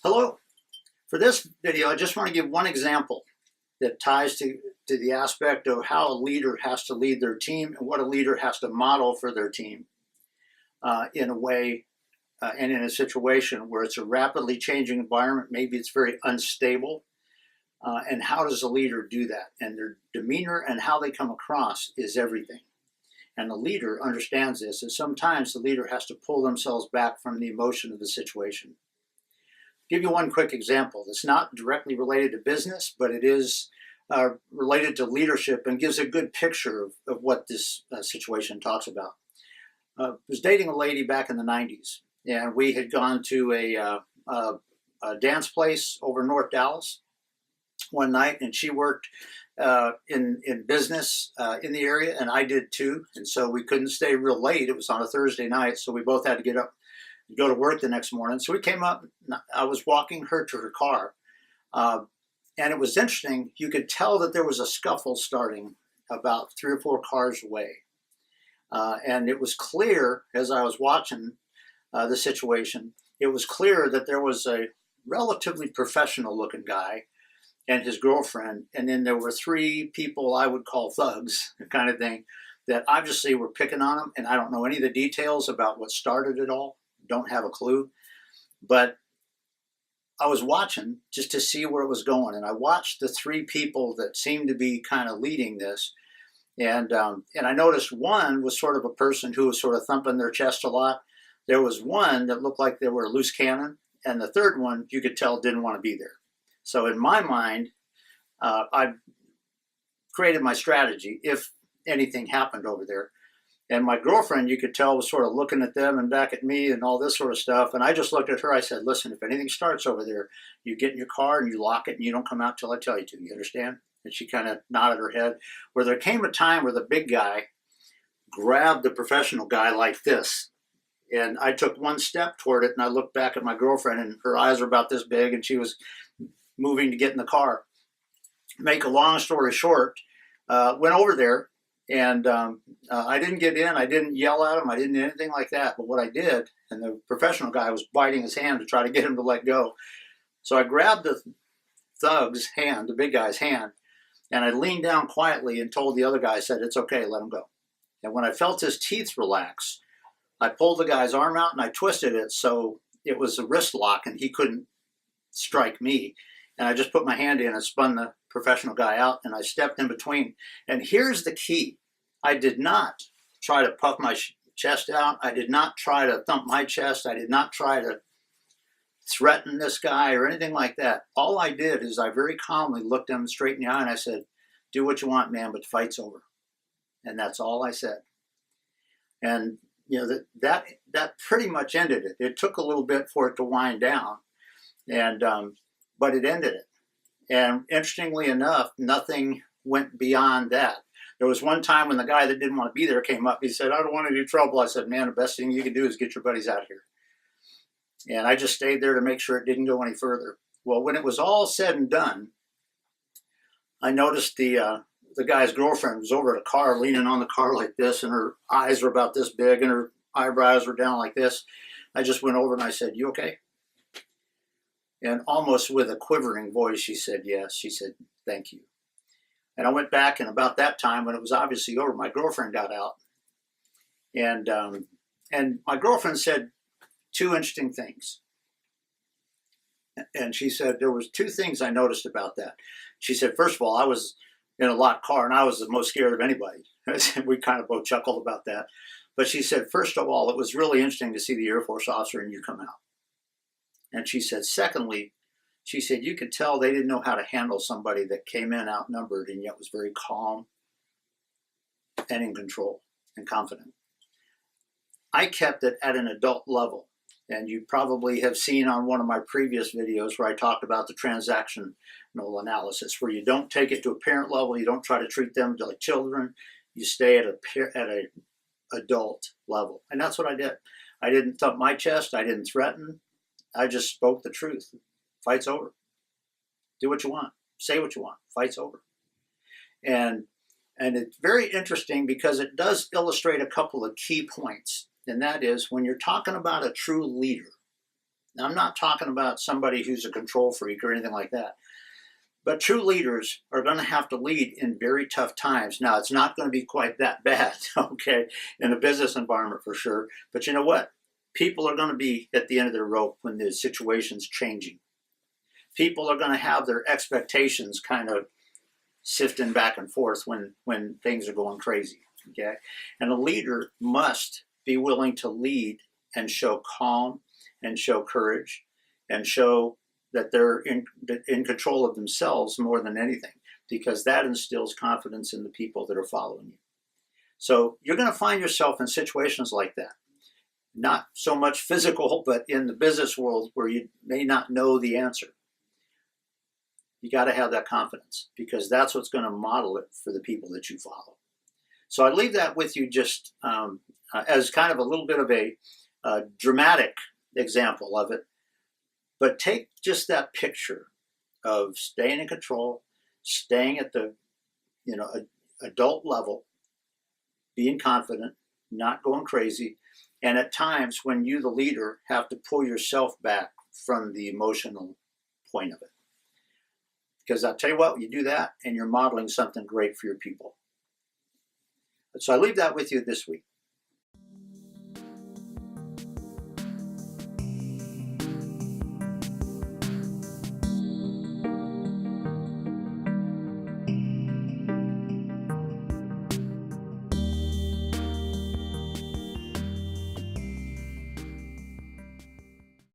Hello. For this video, I just want to give one example that ties to the aspect of how a leader has to lead their team and what a leader has to model for their team in a way and in a situation where it's a rapidly changing environment. Maybe it's very unstable. And how does a leader do that? And their demeanor and how they come across is everything. And the leader understands this, and sometimes the leader has to pull themselves back from the emotion of the situation. Give you one quick example. It's not directly related to business, but it is related to leadership and gives a good picture of what this situation talks about. I was dating a lady back in the 90s, and we had gone to a dance place over North Dallas one night, and she worked in business in the area, and I did too. And so we couldn't stay real late. It was on a Thursday night, so we both had to get up and go to work the next morning. So we came up. I was walking her to her car, and it was interesting. You could tell that there was a scuffle starting about 3 or 4 cars away, and it was clear as I was watching the situation. It was clear that there was a relatively professional-looking guy and his girlfriend, and then there were 3 people I would call thugs, kind of thing, that obviously were picking on him, and I don't know any of the details about what started it all, don't have a clue, but I was watching just to see where it was going, and I watched the 3 people that seemed to be kind of leading this, and I noticed one was sort of a person who was sort of thumping their chest a lot. There was one that looked like they were a loose cannon, and the third one you could tell didn't want to be there. So in my mind, I created my strategy if anything happened over there. And my girlfriend, you could tell, was sort of looking at them and back at me and all this sort of stuff. And I just looked at her. I said, listen, if anything starts over there, you get in your car and you lock it and you don't come out till I tell you to. You understand? And she kind of nodded her head. Where there came a time where the big guy grabbed the professional guy like this. And I took one step toward it, and I looked back at my girlfriend, and her eyes were about this big, and she was moving to get in the car. Make a long story short, went over there, and I didn't get in. I didn't yell at him. I didn't do anything like that. But what I did, and the professional guy was biting his hand to try to get him to let go. So I grabbed the thug's hand, the big guy's hand, and I leaned down quietly and told the other guy, I said, it's okay, let him go. And when I felt his teeth relax, I pulled the guy's arm out and I twisted it so it was a wrist lock and he couldn't strike me. And I just put my hand in and spun the professional guy out, and I stepped in between. And here's the key. I did not try to puff my chest out. I did not try to thump my chest. I did not try to threaten this guy or anything like that. All I did is I very calmly looked him straight in the eye and I said, do what you want, man, but the fight's over. And that's all I said. And you know, that pretty much ended it. It took a little bit for it to wind down, and but it ended it. And interestingly enough, nothing went beyond that. There was one time when the guy that didn't want to be there came up. He said, I don't want any trouble. I said, man, the best thing you can do is get your buddies out here. And I just stayed there to make sure it didn't go any further. Well, when it was all said and done, I noticed the guy's girlfriend was over at a car, leaning on the car like this, and her eyes were about this big, and her eyebrows were down like this. I just went over and I said, you okay? And almost with a quivering voice, she said, yes. She said, thank you. And I went back, and about that time, when it was obviously over, my girlfriend got out. And my girlfriend said 2 interesting things. And she said, there was 2 things I noticed about that. She said, first of all, I was in a locked car, and I was the most scared of anybody. We kind of both chuckled about that. But she said, first of all, it was really interesting to see the Air Force officer and you come out. And she said, secondly, she said, you could tell they didn't know how to handle somebody that came in outnumbered and yet was very calm and in control and confident. I kept it at an adult level. And you probably have seen on one of my previous videos where I talked about the transactional analysis, where you don't take it to a parent level, you don't try to treat them like children, you stay at a adult level. And that's what I did. I didn't thump my chest, I didn't threaten, I just spoke the truth. Fight's over. Do what you want. Say what you want. Fight's over. And it's very interesting because it does illustrate a couple of key points. And that is, when you're talking about a true leader, Now, I'm not talking about somebody who's a control freak or anything like that. But true leaders are going to have to lead in very tough times. Now, it's not going to be quite that bad, okay, in a business environment for sure. But you know what? People are going to be at the end of their rope when the situation's changing. People are going to have their expectations kind of sifting back and forth when things are going crazy, okay? And a leader must be willing to lead and show calm and show courage and show that they're in control of themselves more than anything, because that instills confidence in the people that are following you. So you're going to find yourself in situations like that. Not so much physical, but in the business world where you may not know the answer. You got to have that confidence, because that's what's going to model it for the people that you follow. So I leave that with you just as kind of a little bit of a dramatic example of it. But take just that picture of staying in control, staying at the adult level, being confident, not going crazy, and at times when you, the leader, have to pull yourself back from the emotional point of it. Because I'll tell you what, you do that and you're modeling something great for your people. So I leave that with you this week.